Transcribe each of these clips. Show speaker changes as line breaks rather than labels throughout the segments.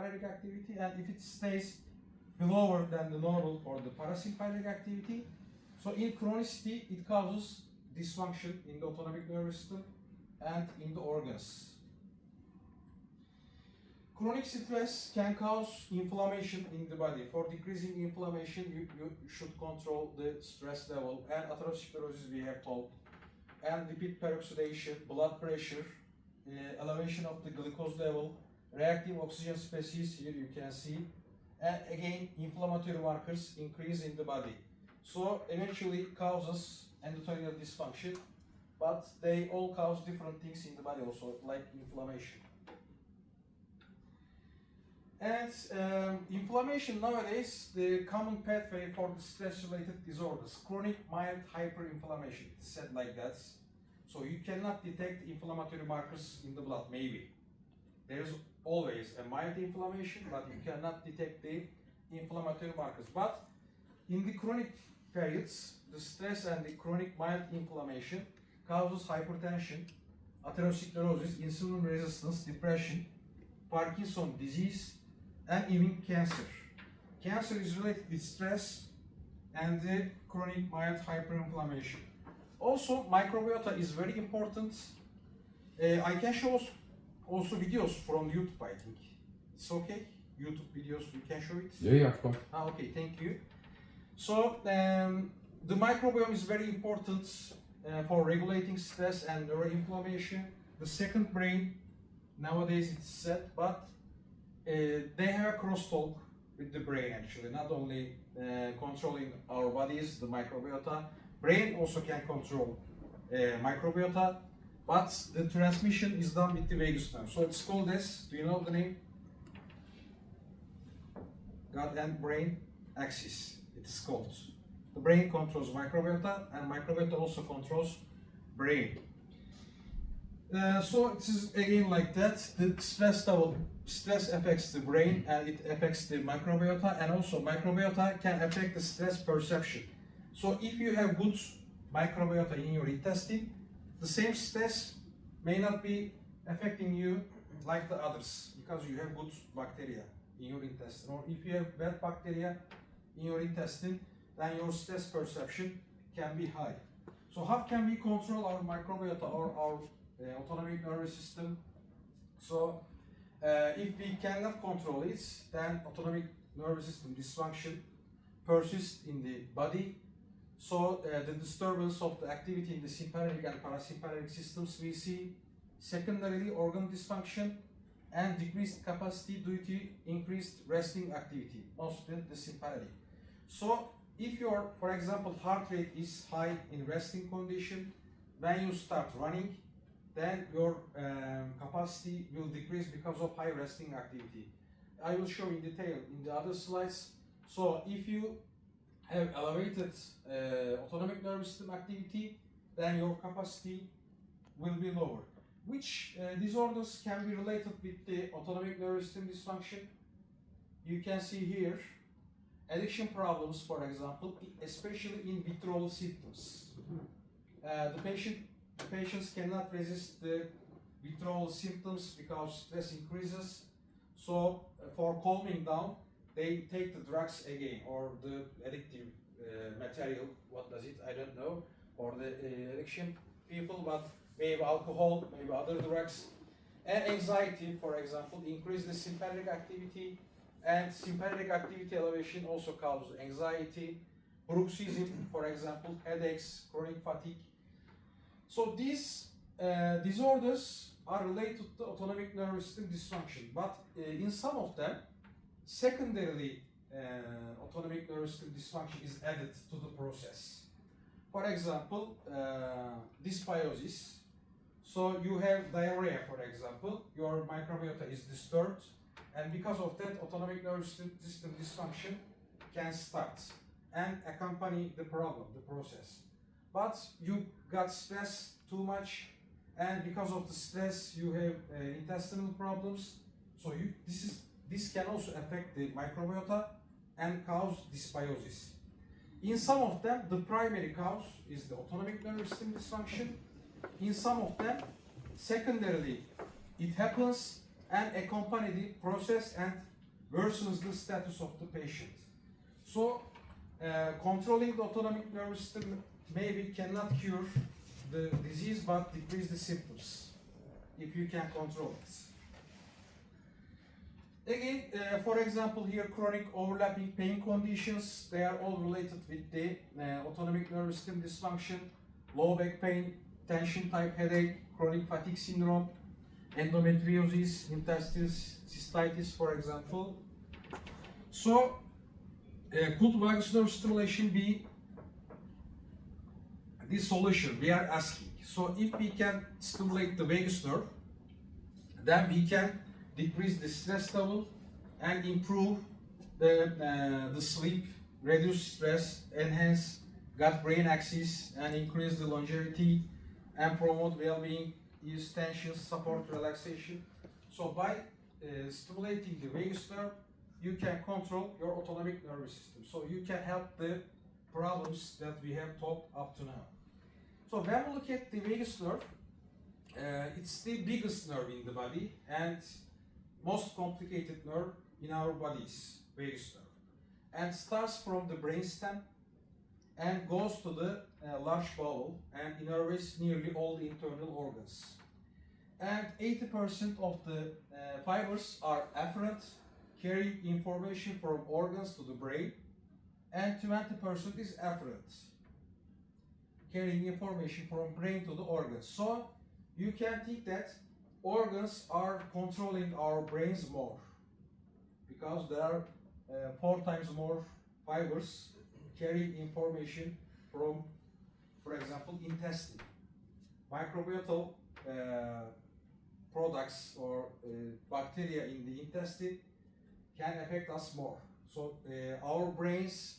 sympathetic activity, and if it stays lower than the normal for the parasympathetic activity, so in chronicity it causes dysfunction in the autonomic nervous system and in the organs. Chronic stress can cause inflammation in the body. For decreasing inflammation, you should control the stress level, and atherosclerosis we have told, and lipid peroxidation, blood pressure, elevation of the glucose level, reactive oxygen species, here you can see, and again inflammatory markers increase in the body. So eventually causes endothelial dysfunction, but they all cause different things in the body also, like inflammation. And inflammation nowadays, the common pathway for the stress-related disorders, chronic mild hyperinflammation, it's said like that. So you cannot detect inflammatory markers in the blood, maybe. There is always a mild inflammation, but you cannot detect the inflammatory markers. But in the chronic periods, the stress and the chronic mild inflammation causes hypertension, atherosclerosis, insulin resistance, depression, Parkinson disease, and even cancer. Cancer is related with stress and the chronic mild hyperinflammation. Also, microbiota is very important. I can show also videos from YouTube, I think. It's okay? YouTube videos, you can show it?
Yeah, of course.
Okay, thank you. So, the microbiome is very important for regulating stress and neuroinflammation. The second brain, nowadays it's said, but they have a crosstalk with the brain actually, not only controlling our bodies, the microbiota. Brain also can control microbiota, but the transmission is done with the vagus nerve. So it's called as, do you know the name? Gut and brain axis, it is called. The brain controls microbiota, and microbiota also controls brain. So it is again like that. The stress affects the brain and it affects the microbiota, and also microbiota can affect the stress perception. So if you have good microbiota in your intestine, the same stress may not be affecting you like the others because you have good bacteria in your intestine. Or if you have bad bacteria in your intestine, then your stress perception can be high. So how can we control our microbiota or our autonomic nervous system? So if we cannot control it, then autonomic nervous system dysfunction persists in the body. So the disturbance of the activity in the sympathetic and parasympathetic systems we see. Secondarily, organ dysfunction and decreased capacity due to increased resting activity, mostly the sympathetic. So if your, for example, heart rate is high in resting condition, when you start running, then your capacity will decrease because of high resting activity. I will show in detail in the other slides. So if you have elevated autonomic nervous system activity, then your capacity will be lower. Which disorders can be related with the autonomic nervous system dysfunction? You can see here addiction problems, for example, especially in withdrawal symptoms. The patients cannot resist the withdrawal symptoms because stress increases. So for calming down, they take the drugs again, or the addictive material, what does it, I don't know, or the addiction people, but maybe alcohol, maybe other drugs. And anxiety, for example, increase the sympathetic activity, and sympathetic activity elevation also causes anxiety. Bruxism, for example, headaches, chronic fatigue. So these disorders are related to autonomic nervous system dysfunction, but in some of them, secondarily autonomic nervous system dysfunction is added to the process. For example, dysbiosis. So you have diarrhea, for example, your microbiota is disturbed, and because of that, autonomic nervous system dysfunction can start and accompany the problem, the process. But you got stressed too much, and because of the stress, you have intestinal problems. So this can also affect the microbiota and cause dysbiosis. In some of them, the primary cause is the autonomic nervous system dysfunction. In some of them, secondarily, it happens and accompany the process and worsens the status of the patient. So, controlling the autonomic nervous system maybe cannot cure the disease but decrease the symptoms if you can control it. Again, for example, here chronic overlapping pain conditions, they are all related with the autonomic nervous system dysfunction, low back pain, tension type headache, chronic fatigue syndrome, endometriosis, intestinal cystitis, for example. So, could vagus nerve stimulation be the solution we are asking? So, if we can stimulate the vagus nerve, then we can decrease the stress level and improve the sleep, reduce stress, enhance gut-brain axis, and increase the longevity and promote well-being, ease tension, support relaxation. So by stimulating the vagus nerve, you can control your autonomic nervous system. So you can help the problems that we have talked up to now. So when we look at the vagus nerve, it's the biggest nerve in the body and most complicated nerve in our bodies, vagus nerve, and starts from the brainstem and goes to the large bowel and innervates nearly all the internal organs. And 80% of the fibers are afferent, carrying information from organs to the brain, and 20% is afferent, carrying information from brain to the organs. So you can think that organs are controlling our brains more because there are 4 times more fibers carrying information from, for example, intestine. Microbial products or bacteria in the intestine can affect us more. So our brains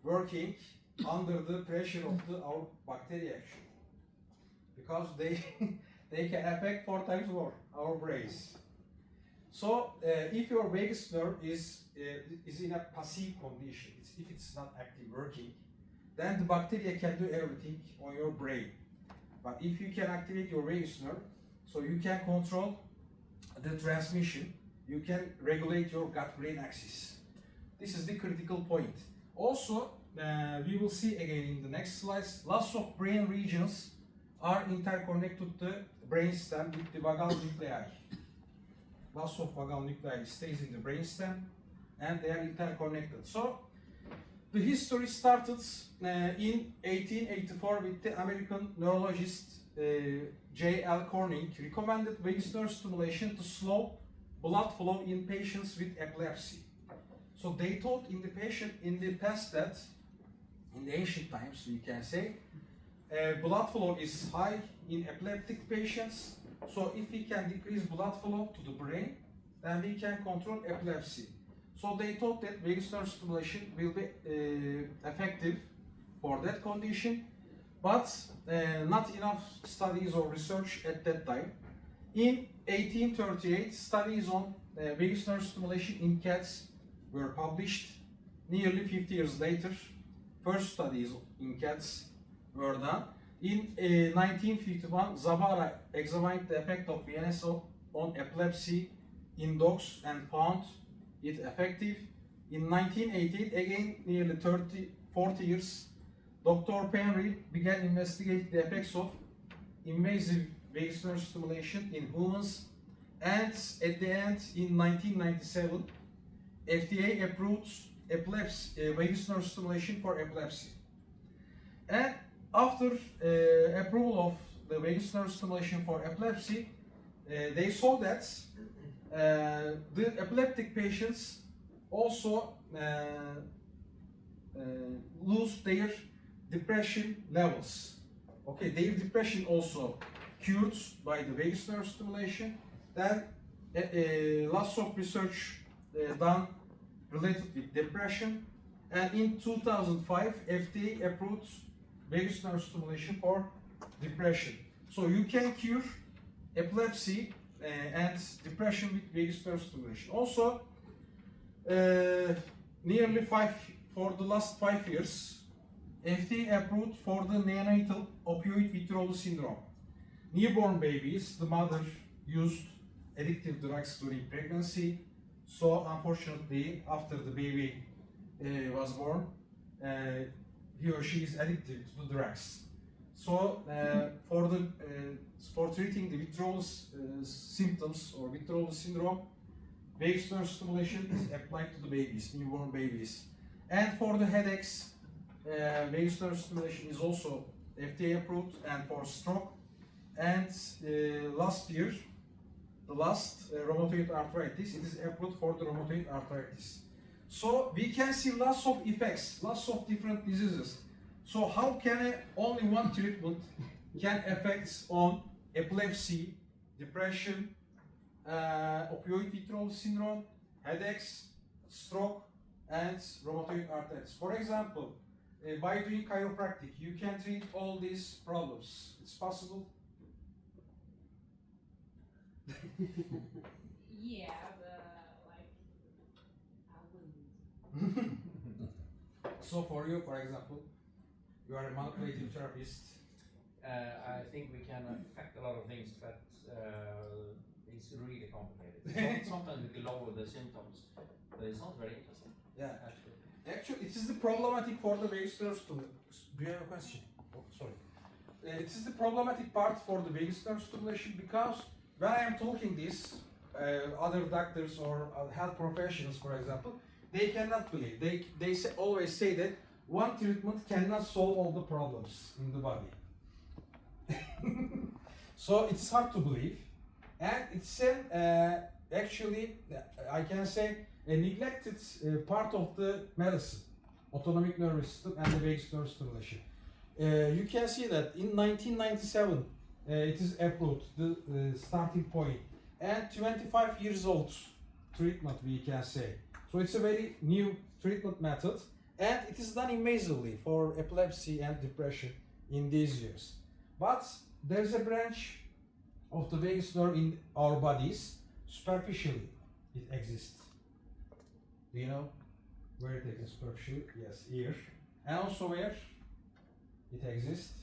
working under the pressure of our bacteria actually, because they can affect 4 times more our brains. So if your vagus nerve is in a passive condition, if it's not active working, then the bacteria can do everything on your brain. But if you can activate your vagus nerve, so you can control the transmission, you can regulate your gut-brain axis. This is the critical point. Also, we will see again in the next slides, lots of brain regions are interconnected to the brainstem with the vagal nuclei. Lots of vagal nuclei stays in the brainstem and they are interconnected. So, the history started in 1884 with the American neurologist J.L. Corning recommended vagus nerve stimulation to slow blood flow in patients with epilepsy. So they thought in the past that, in the ancient times we can say, blood flow is high in epileptic patients. So if we can decrease blood flow to the brain, then we can control epilepsy. So they thought that vagus nerve stimulation will be effective for that condition, but not enough studies or research at that time. In 1838, studies on vagus nerve stimulation in cats were published. Nearly 50 years later, first studies in cats were done. In 1951, Zavara examined the effect of VNS on epilepsy in dogs and found it effective. In 1988, again nearly 40 years, Dr. Penry began investigating the effects of invasive vagus nerve stimulation in humans, and at the end, in 1997, FDA approved vagus nerve stimulation for epilepsy. And after approval of the vagus nerve stimulation for epilepsy, they saw that the epileptic patients also lose their depression levels. Okay, their depression also cured by the vagus nerve stimulation. Then lots of research done related with depression, and in 2005 FDA approved vagus nerve stimulation for depression. So you can cure epilepsy and depression with vagus nerve stimulation. Also, for the last 5 years, FDA approved for the neonatal opioid withdrawal syndrome. Newborn babies, the mother used addictive drugs during pregnancy, So unfortunately, after the baby was born, he or she is addicted to the drugs. So for treating the withdrawal symptoms or withdrawal syndrome, vagus nerve stimulation is applied to the babies, newborn babies. And for the headaches, vagus nerve stimulation is also FDA approved, and for stroke. And last year, the last rheumatoid arthritis, it is approved for the rheumatoid arthritis. So we can see lots of effects, lots of different diseases. So how can only one treatment can affect on epilepsy, depression, opioid withdrawal syndrome, headaches, stroke, and rheumatoid arthritis? For example, by doing chiropractic, you can treat all these problems. It's possible?
Yeah, but like, I wouldn't.
So for you, for example, you are a manipulative therapist.
I think we can affect a lot of things, but it's really complicated. Sometimes we can lower the symptoms, but it's not very interesting.
Yeah.
Actually,
It is the problematic for the vagus nerve stimulation. Do you have a question? Oh, sorry. It is the problematic part for the vagus nerve stimulation, because when I am talking this, other doctors or health professionals, for example, they cannot believe. They always say that one treatment cannot solve all the problems in the body. So it's hard to believe, and it's actually, I can say, a neglected part of the medicine, autonomic nervous system and the vagus nerve stimulation. You can see that in 1997 it is approved, the starting point, and 25 years old treatment, we can say. So it's a very new treatment method, and it is done invasively for epilepsy and depression in these years. But there's a branch of the vagus nerve in our bodies, superficially it exists. Do you know where it exists superficially? Yes, ear. And also where it exists?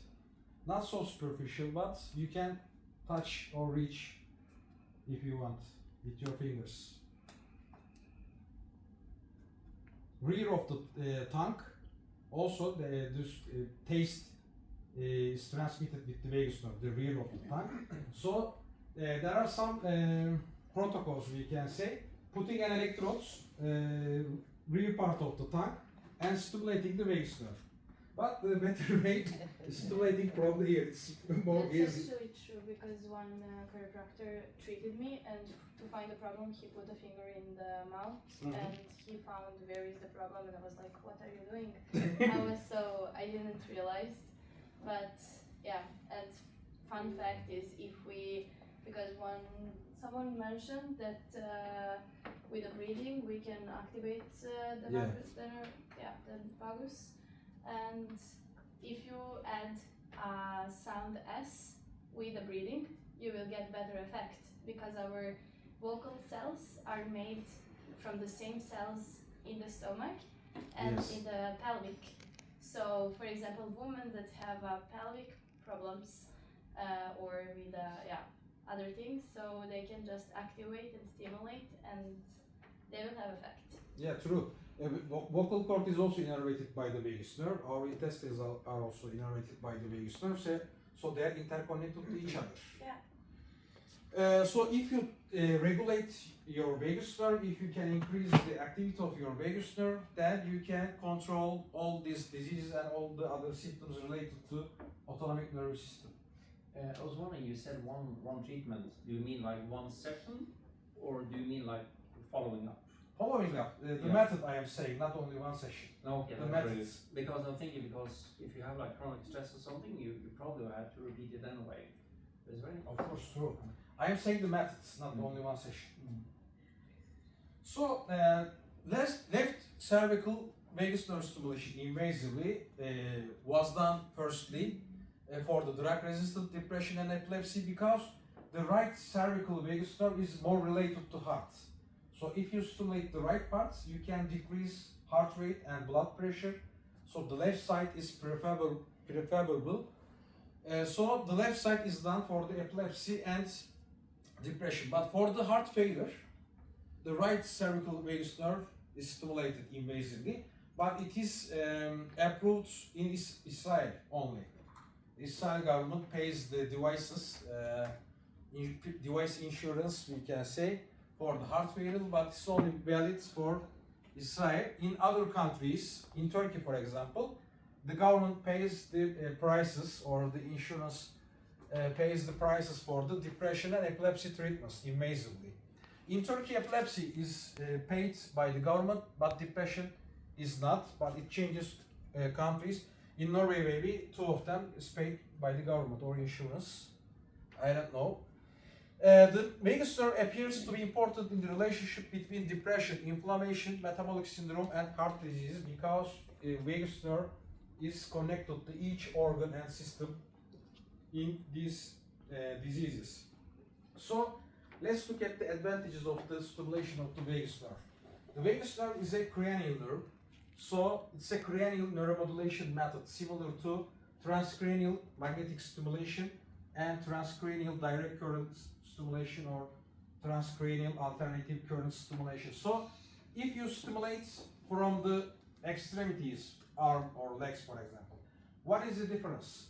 Not so superficial, but you can touch or reach if you want with your fingers. Rear of the tongue, also this taste is transmitted with the vagus nerve, the rear of the tongue. So there are some protocols, we can say, putting an electrodes rear part of the tongue and stimulating the vagus nerve. But the better way is stimulating probably here. It's more
That's
easy.
actually true, because one chiropractor treated me, and to find the problem he put a finger in the mouth and he found where is the problem, and I was like, what are you doing? I didn't realize. But yeah, and fun fact is, because someone mentioned that with the breathing we can activate the vagus, and if you add sound S with the breathing, you will get better effect, because our vocal cells are made from the same cells in the stomach and in the pelvic. So, for example, women that have pelvic problems or with other things, so they can just activate and stimulate, and they will have effect.
Yeah, true. Vocal cord is also innervated by the vagus nerve. Our intestines are also innervated by the vagus nerve, so they are interconnected to each other.
Yeah.
So if you regulate your vagus nerve, if you can increase the activity of your vagus nerve, then you can control all these diseases and all the other symptoms related to autonomic nervous system.
I was wondering, you said one treatment. Do you mean like one session, or do you mean like following up?
Following up, the method I am saying, not only one session.
No, okay,
the
that's
methods.
Because I'm thinking, because if you have like chronic stress or something, you probably have to repeat it anyway. It's very
Of course, true. I am saying the methods, not only one session. So, left cervical vagus nerve stimulation invasively was done firstly for the drug-resistant depression and epilepsy, because the right cervical vagus nerve is more related to heart. So if you stimulate the right parts, you can decrease heart rate and blood pressure. So the left side is preferable. So the left side is done for the epilepsy and depression. But for the heart failure, the right cervical vagus nerve is stimulated invasively, but it is approved in Israel only. The Israel government pays the devices, device insurance, we can say, for the heart failure, but it's only valid for Israel. In other countries, in Turkey, for example, the government pays the prices, or the insurance pays the prices for the depression and epilepsy treatments invasively. In Turkey, epilepsy is paid by the government, but depression is not, but it changes countries. In Norway, maybe two of them is paid by the government or insurance. I don't know. The vagus nerve appears to be important in the relationship between depression, inflammation, metabolic syndrome, and heart disease, because vagus nerve is connected to each organ and system in these diseases. So let's look at the advantages of the stimulation of the vagus nerve. The vagus nerve is a cranial nerve, so it's a cranial neuromodulation method similar to transcranial magnetic stimulation and transcranial direct current stimulation or transcranial alternative current stimulation. So if you stimulate from the extremities, arm or legs, for example, what is the difference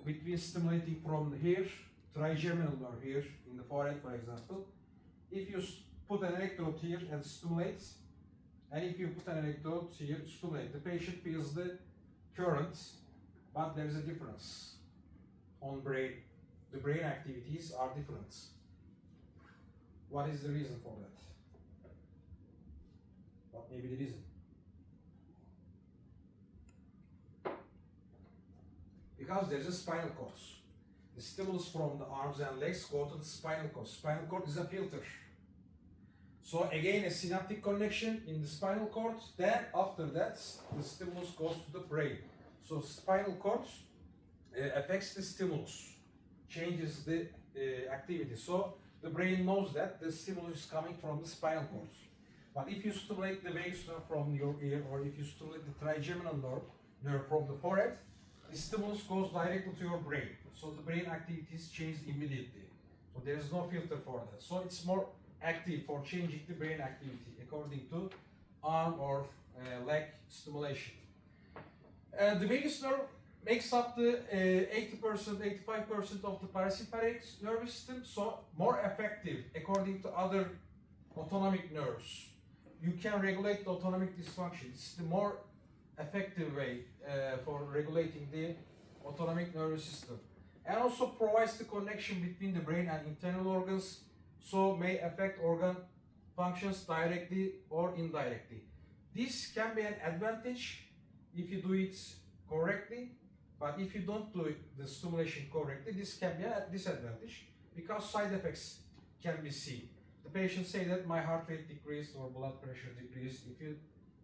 between stimulating from here, trigeminal nerve here in the forehead, for example? If you put an electrode here and stimulate, and if you put an electrode here, stimulate, the patient feels the current, but there is a difference on brain. The brain activities are different. What is the reason for that? What may be the reason? Because there is a spinal cord. The stimulus from the arms and legs go to the spinal cord. Spinal cord is a filter. So again, a synaptic connection in the spinal cord. Then after that, the stimulus goes to the brain. So spinal cord affects the stimulus, changes the activity. So the brain knows that the stimulus is coming from the spinal cord. But if you stimulate the vagus nerve from your ear, or if you stimulate the trigeminal nerve from the forehead, the stimulus goes directly to your brain. So the brain activities change immediately. So there is no filter for that. So it's more active for changing the brain activity according to arm or leg stimulation. The vagus nerve makes up the 80%, 85% of the parasympathetic nervous system, so more effective according to other autonomic nerves. You can regulate the autonomic dysfunction. It's the more effective way for regulating the autonomic nervous system, and also provides the connection between the brain and internal organs, so may affect organ functions directly or indirectly. This can be an advantage if you do it correctly, but if you don't do the stimulation correctly, this can be a disadvantage because side effects can be seen. The patient say that my heart rate decreased or blood pressure decreased if you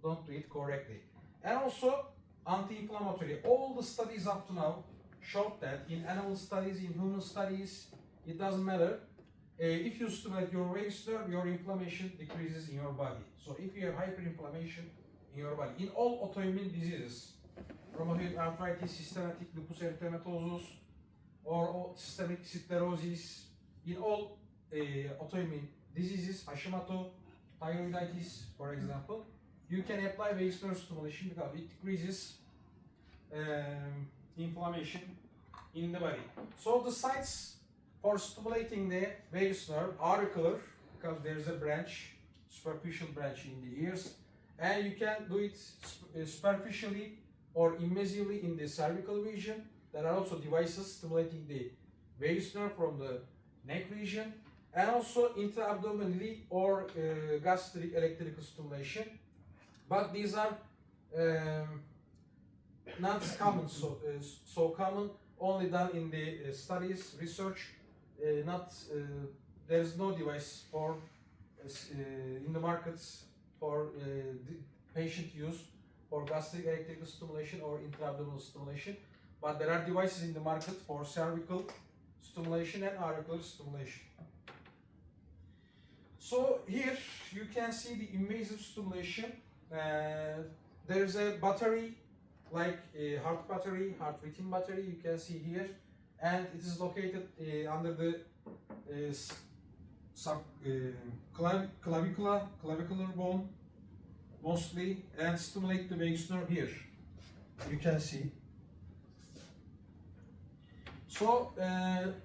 don't do it correctly. And also anti-inflammatory. All the studies up to now showed that in animal studies, in human studies, it doesn't matter. If you stimulate your vagus nerve, your inflammation decreases in your body. So if you have hyperinflammation in your body, in all autoimmune diseases, rheumatoid arthritis, systematic lupus erythematosus, or systemic sclerosis, in all autoimmune diseases, Hashimoto, thyroiditis, for example, you can apply vagus nerve stimulation because it decreases inflammation in the body. So the sites for stimulating the vagus nerve, auricular, because there is a branch, superficial branch in the ears, and you can do it superficially or invasively in the cervical region. There are also devices stimulating the vagus nerve from the neck region, and also intra-abdominally or gastric electrical stimulation. But these are not common, so common, only done in the studies, research. There is no device for in the markets for patient use for gastric electrical stimulation or intra-abdominal stimulation, but there are devices in the market for cervical stimulation and auricular stimulation. So here you can see the invasive stimulation. There is a battery, like a heart battery, heart rhythm battery, you can see here, and it is located under the clavicular bone mostly, and stimulate the vagus nerve here. You can see. So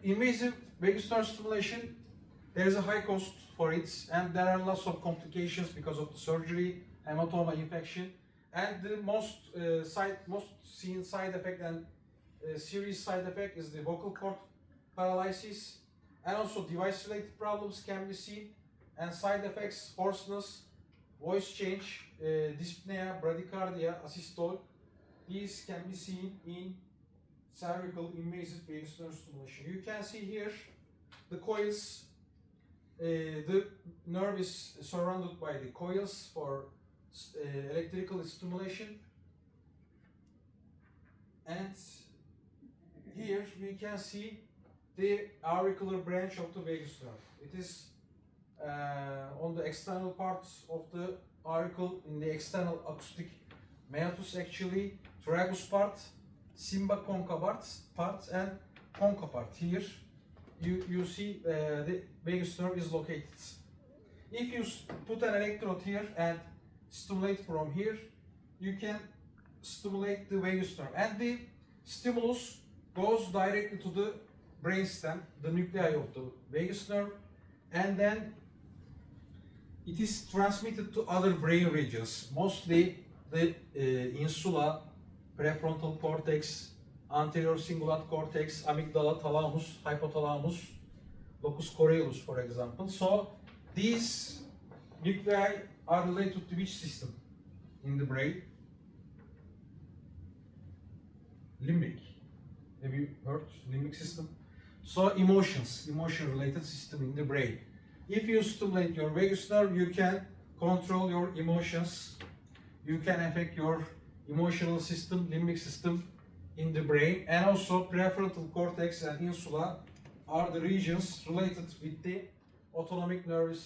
invasive vagus nerve stimulation, there is a high cost for it, and there are lots of complications because of the surgery, hematoma, infection, and the most seen side effect and serious side effect is the vocal cord paralysis, and also device-related problems can be seen, and side effects: hoarseness, voice change, dyspnea, bradycardia, asystole. These can be seen in cervical invasive vagus nerve stimulation. You can see here the coils. The nerve is surrounded by the coils for electrical stimulation, and here we can see the auricular branch of the vagus nerve. It is on the external parts of the auricle, in the external acoustic meatus, actually tragus part, Simba concha part, and concha part. Here you see the vagus nerve is located. If you put an electrode here and stimulate from here, you can stimulate the vagus nerve, and the stimulus goes directly to the brainstem, the nuclei of the vagus nerve, and then it is transmitted to other brain regions, mostly the insula, prefrontal cortex, anterior cingulate cortex, amygdala, thalamus, hypothalamus, locus coeruleus, for example. So these nuclei are related to which system in the brain? Limbic. Have you heard limbic system? So emotion-related system in the brain. If you stimulate your vagus nerve, you can control your emotions. You can affect your emotional system, limbic system in the brain, and also prefrontal cortex and insula are the regions related with the autonomic nervous